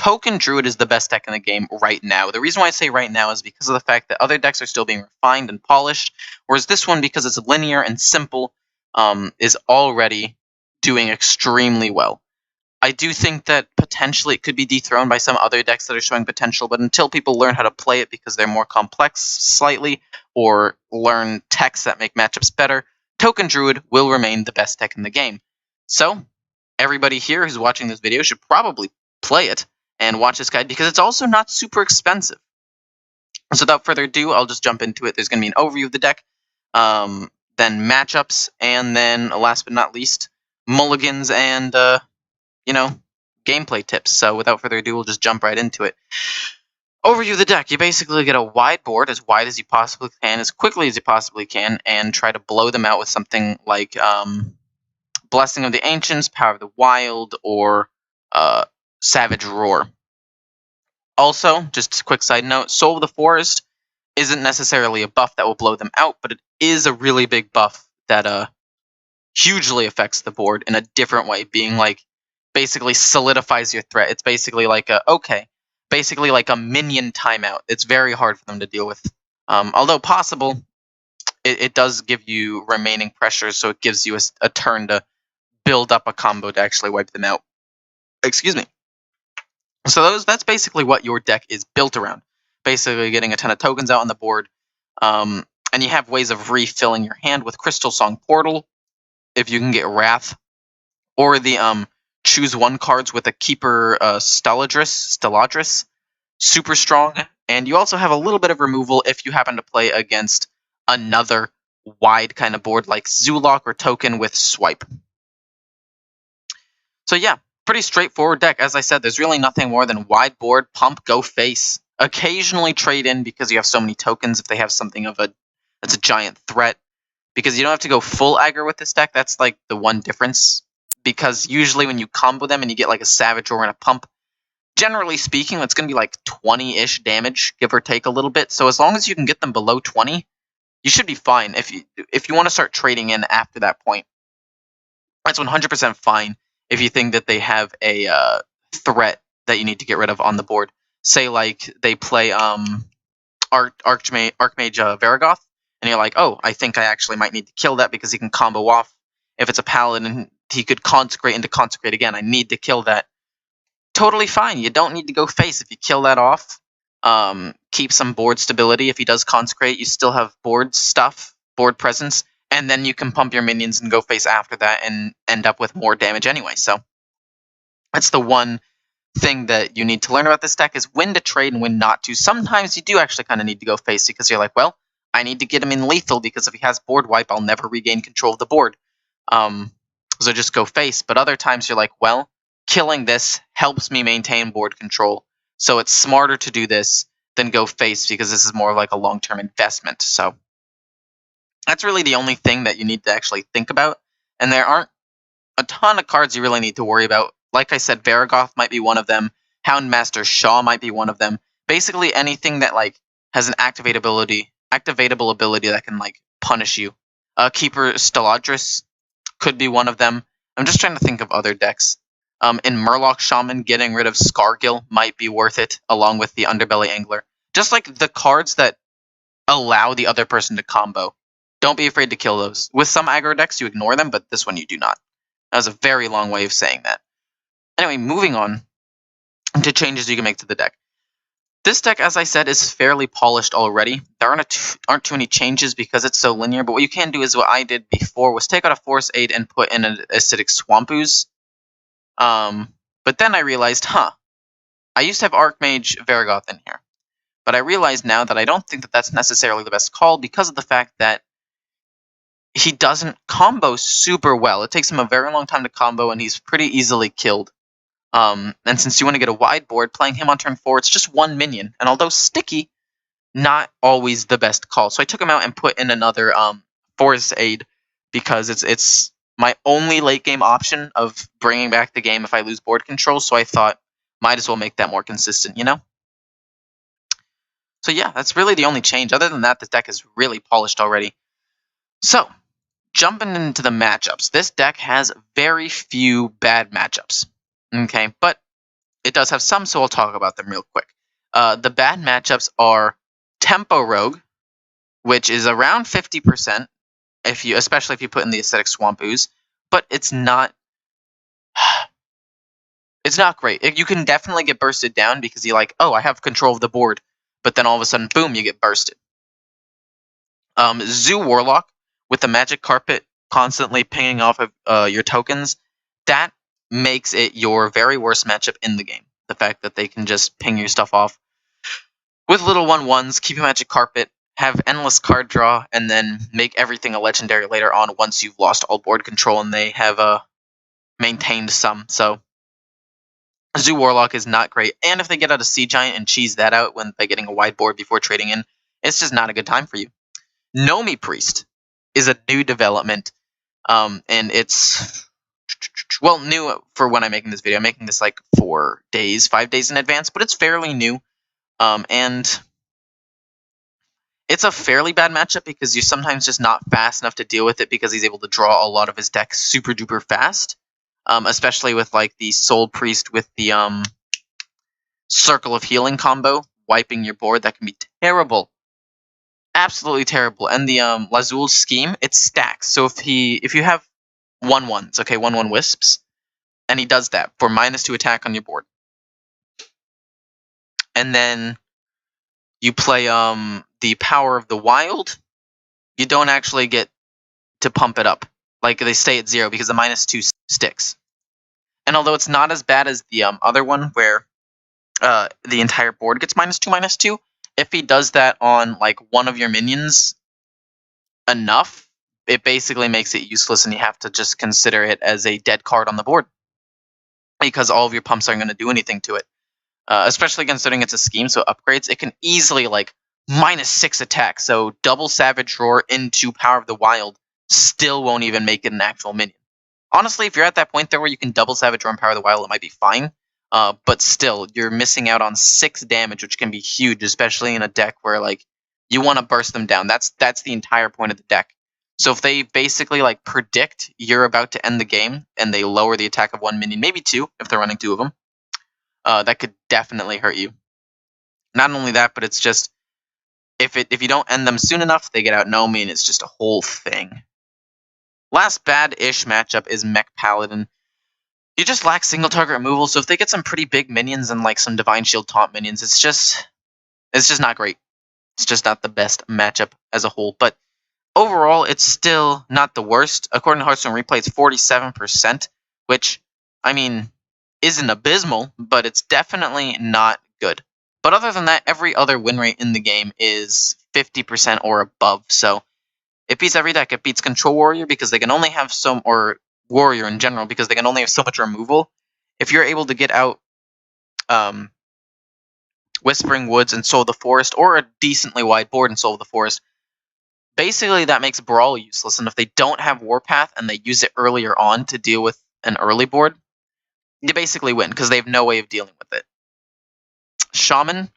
Token Druid is the best deck in the game right now. The reason why I say right now is because of the fact that other decks are still being refined and polished, whereas this one, because it's linear and simple, is already doing extremely well. I do think that potentially it could be dethroned by some other decks that are showing potential, but until people learn how to play it because they're more complex slightly, or learn techs that make matchups better, Token Druid will remain the best deck in the game. So, everybody here who's watching this video should probably play it and watch this guide, because it's also not super expensive. So without further ado, I'll just jump into it. There's going to be an overview of the deck, then matchups, and then last but not least, mulligans and gameplay tips. So without further ado, we'll just jump right into it. Overview of the deck. You basically get a wide board, as wide as you possibly can, as quickly as you possibly can, and try to blow them out with something like Blessing of the Ancients, Power of the Wild, or Savage Roar. Also, just a quick side note, Soul of the Forest isn't necessarily a buff that will blow them out, but it is a really big buff that hugely affects the board in a different way, being like, basically solidifies your threat. It's basically like basically like a minion timeout. It's very hard for them to deal with. Although possible, it does give you remaining pressure, so it gives you a turn to build up a combo to actually wipe them out. Excuse me. So that's basically what your deck is built around. Basically getting a ton of tokens out on the board. And you have ways of refilling your hand with Crystal Song Portal, if you can get Wrath, or the choose one cards with a Keeper Steladris, super strong. And you also have a little bit of removal if you happen to play against another wide kind of board like Zulok or Token with Swipe. So yeah, pretty straightforward deck. As I said, there's really nothing more than wide board, pump, go face. Occasionally trade in because you have so many tokens if they have something that's a giant threat. Because you don't have to go full aggro with this deck. That's like the one difference. Because usually when you combo them and you get like a Savage or a pump, generally speaking, it's going to be like 20-ish damage, give or take a little bit. So as long as you can get them below 20, you should be fine. If you want to start trading in after that point, that's 100% fine. If you think that they have a threat that you need to get rid of on the board. Say like they play Archmage Varragoth, and you're like, oh, I think I actually might need to kill that because he can combo off. If it's a Paladin, he could consecrate into consecrate again. I need to kill that. Totally fine. You don't need to go face. If you kill that off, keep some board stability. If he does consecrate, you still have board stuff, board presence, and then you can pump your minions and go face after that and end up with more damage anyway. So that's the one thing that you need to learn about this deck, is when to trade and when not to. Sometimes you do actually kind of need to go face because you're like, well, I need to get him in lethal because if he has board wipe, I'll never regain control of the board. So just go face. But other times you're like, well, killing this helps me maintain board control, so it's smarter to do this than go face because this is more like a long-term investment. So that's really the only thing that you need to actually think about. And there aren't a ton of cards you really need to worry about. Like I said, Varragoth might be one of them. Houndmaster Shaw might be one of them. Basically anything that like has an activatable ability that can like punish you. Keeper Steladris could be one of them. I'm just trying to think of other decks. In Murloc Shaman, getting rid of Scargill might be worth it, along with the Underbelly Angler. Just like the cards that allow the other person to combo. Don't be afraid to kill those. With some aggro decks, you ignore them, but this one you do not. That was a very long way of saying that. Anyway, moving on to changes you can make to the deck. This deck, as I said, is fairly polished already. There aren't too many changes because it's so linear, but what you can do is what I did before, was take out a Force Aid and put in an Acidic Swamp Ooze. But then I realized, I used to have Archmage Varragoth in here. But I realize now that I don't think that that's necessarily the best call because of the fact that he doesn't combo super well. It takes him a very long time to combo, and he's pretty easily killed. And since you want to get a wide board, playing him on turn 4, it's just one minion. And although sticky, not always the best call. So I took him out and put in another Force Aid because it's my only late game option of bringing back the game if I lose board control. So I thought, might as well make that more consistent, you know? So yeah, that's really the only change. Other than that, the deck is really polished already. So, jumping into the matchups. This deck has very few bad matchups. Okay, but it does have some, so I'll talk about them real quick. The bad matchups are Tempo Rogue, which is around 50%, especially if you put in the Aesthetic Swamp Ooze, but it's not great. You can definitely get bursted down because you're like, oh, I have control of the board, but then all of a sudden, boom, you get bursted. Zoo Warlock with the Magic Carpet constantly pinging off of your tokens, that makes it your very worst matchup in the game. The fact that they can just ping your stuff off with little 1/1s, keep a Magic Carpet, have endless card draw, and then make everything a legendary later on once you've lost all board control and they have maintained some. So Zoo Warlock is not great, and if they get out a Sea Giant and cheese that out when they're getting a wide board before trading in, it's just not a good time for you. Nomi Priest is a new development, and it's, well, new for when I'm making this video. I'm making this like 5 days in advance, but it's fairly new, and it's a fairly bad matchup because you're sometimes just not fast enough to deal with it because he's able to draw a lot of his deck super duper fast, especially with like the Soul Priest with the Circle of Healing combo, wiping your board. That can be terrible. Absolutely terrible. And the Lazul's scheme, it stacks. So if you have 1/1s, okay, 1/1 wisps, and he does that for -2 attack on your board, and then you play the Power of the Wild, you don't actually get to pump it up. Like, they stay at 0 because the -2 sticks. And although it's not as bad as the other one where the entire board gets -2/-2, if he does that on like one of your minions enough, it basically makes it useless, and you have to just consider it as a dead card on the board because all of your pumps aren't going to do anything to it. Especially considering it's a scheme, so upgrades, it can easily like -6 attack. So double Savage Roar into Power of the Wild still won't even make it an actual minion. Honestly, if you're at that point there where you can double Savage Roar and Power of the Wild, it might be fine. But still, you're missing out on 6 damage, which can be huge, especially in a deck where like you want to burst them down. That's the entire point of the deck. So if they basically like predict you're about to end the game and they lower the attack of 1 minion, maybe 2 if they're running 2 of them, that could definitely hurt you. Not only that, but it's just if you don't end them soon enough, they get out Nomi, and it's just a whole thing. Last bad-ish matchup is Mech Paladin. You just lack single target removal, so if they get some pretty big minions and like some Divine Shield taunt minions, it's just not great. It's just not the best matchup as a whole. But overall, it's still not the worst. According to Hearthstone Replay, it's 47%, which, I mean, isn't abysmal, but it's definitely not good. But other than that, every other win rate in the game is 50% or above. So it beats every deck. It beats Control Warrior because they can only have or Warrior in general because they can only have so much removal. If you're able to get out Whispering Woods and Soul of the Forest, or a decently wide board and Soul of the Forest, basically that makes Brawl useless. And if they don't have Warpath and they use it earlier on to deal with an early board, you basically win because they have no way of dealing with it. Shaman,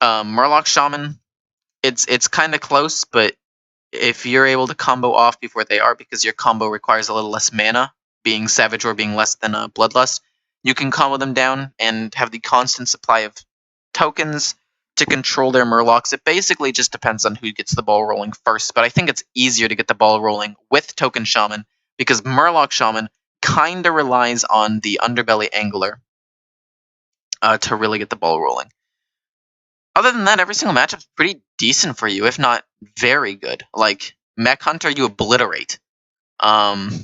Murloc Shaman, it's kind of close, but if you're able to combo off before they are, because your combo requires a little less mana, being Savage or being less than Bloodlust, you can combo them down and have the constant supply of tokens to control their Murlocs. It basically just depends on who gets the ball rolling first, but I think it's easier to get the ball rolling with Token Shaman because Murloc Shaman kind of relies on the Underbelly Angler to really get the ball rolling. Other than that, every single matchup's pretty decent for you, if not very good. Like, Mech Hunter, you obliterate. What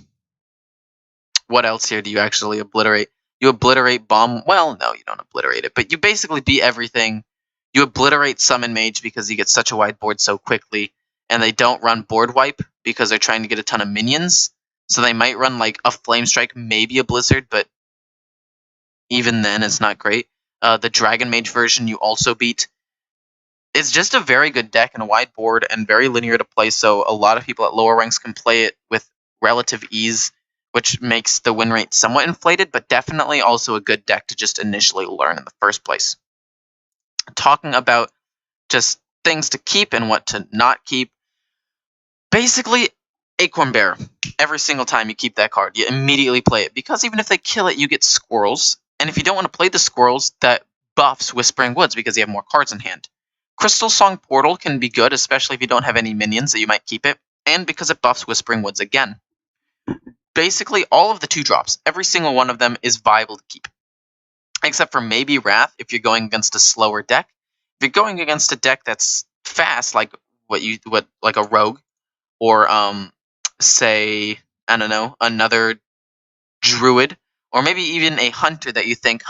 else here do you actually obliterate? You obliterate Bomb. Well, no, you don't obliterate it, but you basically beat everything. You obliterate Summon Mage because you get such a wide board so quickly, and they don't run Board Wipe because they're trying to get a ton of minions. So they might run like a Flame Strike, maybe a Blizzard, but even then it's not great. The Dragon Mage version you also beat. It's just a very good deck and a wide board and very linear to play, so a lot of people at lower ranks can play it with relative ease, which makes the win rate somewhat inflated, but definitely also a good deck to just initially learn in the first place. Talking about just things to keep and what to not keep, basically, Acorn Bear. Every single time you keep that card, you immediately play it, because even if they kill it, you get squirrels, And if you don't want to play the squirrels, that buffs Whispering Woods because you have more cards in hand. Crystal Song Portal can be good, especially if you don't have any minions that you might keep it, and because it buffs Whispering Woods again. Basically, all of the 2-drops, every single one of them is viable to keep. Except for maybe Wrath if you're going against a slower deck. If you're going against a deck that's fast, like like a rogue, or say, I don't know, another druid, or maybe even a hunter that you think,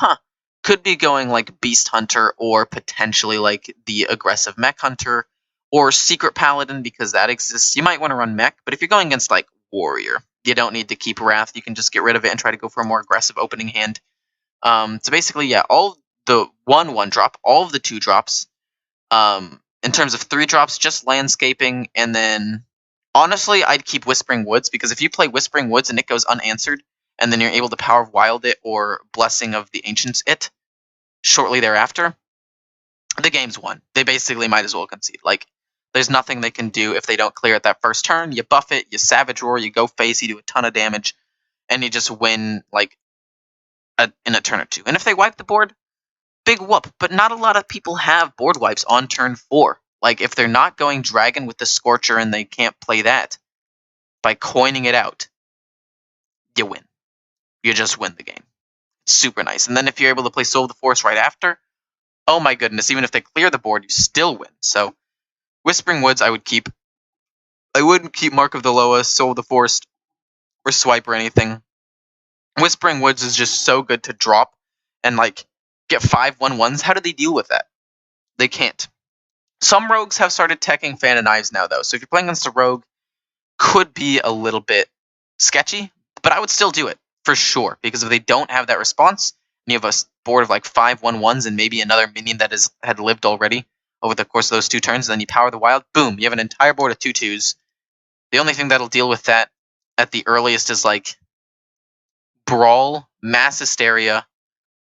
could be going like Beast Hunter, or potentially like the aggressive Mech Hunter, or Secret Paladin, because that exists. You might want to run Mech, but if you're going against like Warrior, you don't need to keep Wrath. You can just get rid of it and try to go for a more aggressive opening hand. So basically, yeah, all the 1/1-drop, all of the 2-drops. In terms of 3-drops, just Landscaping, and then honestly, I'd keep Whispering Woods, because if you play Whispering Woods and it goes unanswered, and then you're able to Power of Wild it or Blessing of the Ancients it shortly thereafter, the game's won. They basically might as well concede. Like, there's nothing they can do if they don't clear it that first turn. You buff it, you Savage Roar, you go face, you do a ton of damage, and you just win like in a turn or two. And if they wipe the board, big whoop. But not a lot of people have board wipes on turn 4. Like, if they're not going Dragon with the Scorcher and they can't play that, by coining it out, you win. You just win the game. It's super nice. And then if you're able to play Soul of the Forest right after, oh my goodness, even if they clear the board, you still win. So, Whispering Woods I would keep. I wouldn't keep Mark of the Loa, Soul of the Forest, or Swipe or anything. Whispering Woods is just so good to drop and like get 5/1/1s. How do they deal with that? They can't. Some rogues have started teching Fan of Knives now, though. So if you're playing against a rogue, could be a little bit sketchy, but I would still do it for sure, because if they don't have that response, and you have a board of like 5/1/1s and maybe another minion that had lived already over the course of those 2 turns, and then you power the wild, boom, you have an entire board of 2/2s. The only thing that'll deal with that at the earliest is like Brawl, Mass Hysteria,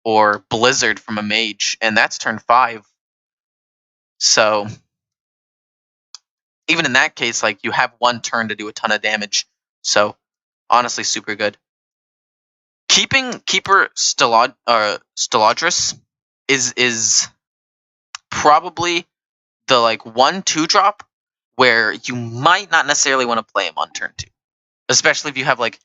or Blizzard from a mage, and that's turn 5. So even in that case, like, you have 1 turn to do a ton of damage. So honestly, super good. Keeping Keeper Steladris is probably the like 1/2-drop where you might not necessarily want to play him on turn 2, especially if you have like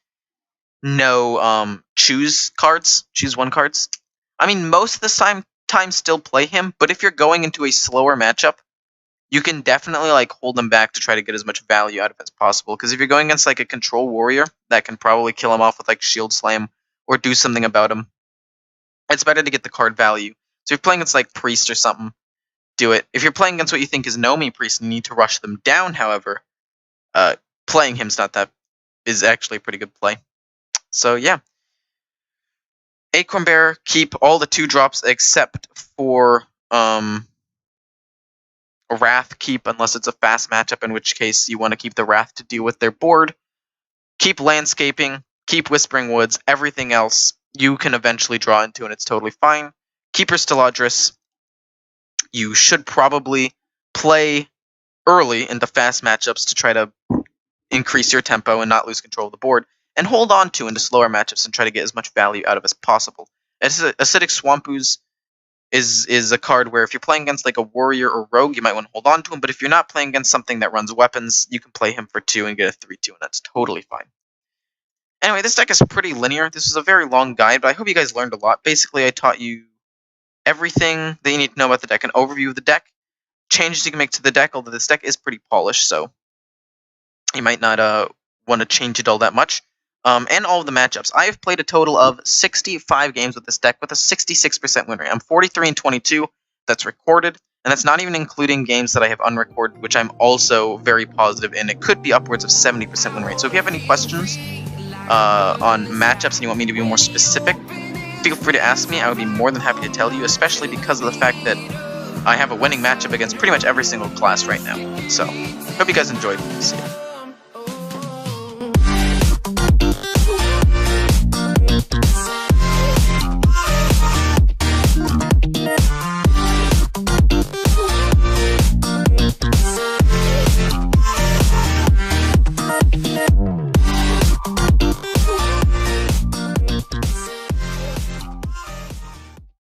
no choose 1 cards. I mean, most of the time still play him, but if you're going into a slower matchup, you can definitely like hold him back to try to get as much value out of it as possible. Because if you're going against like a control warrior that can probably kill him off with like Shield Slam or do something about him, it's better to get the card value. So if you're playing against like Priest or something, do it. If you're playing against what you think is Nomi Priest and you need to rush them down, however, playing him's is actually a pretty good play. So yeah. Acorn Bearer, keep all the 2-drops except for Wrath, keep unless it's a fast matchup, in which case you want to keep the Wrath to deal with their board. Keep Landscaping, keep Whispering Woods, everything else you can eventually draw into and it's totally fine. Keeper Steladris, you should probably play early into fast matchups to try to increase your tempo and not lose control of the board, and hold on to into slower matchups and try to get as much value out of as possible. Acidic Swamp Ooze is a card where if you're playing against like a warrior or rogue, you might want to hold on to him, but if you're not playing against something that runs weapons, you can play him for 2 and get a 3/2, and that's totally fine. Anyway, this deck is pretty linear. This was a very long guide, but I hope you guys learned a lot. Basically, I taught you everything that you need to know about the deck, an overview of the deck, changes you can make to the deck, although this deck is pretty polished, so you might not want to change it all that much. And all of the matchups. I have played a total of 65 games with this deck with a 66% win rate. I'm 43-22. That's recorded, and that's not even including games that I have unrecorded, which I'm also very positive in. It could be upwards of 70% win rate. So if you have any questions on matchups and you want me to be more specific, feel free to ask me. I would be more than happy to tell you, especially because of the fact that I have a winning matchup against pretty much every single class right now. So, hope you guys enjoyed. See ya.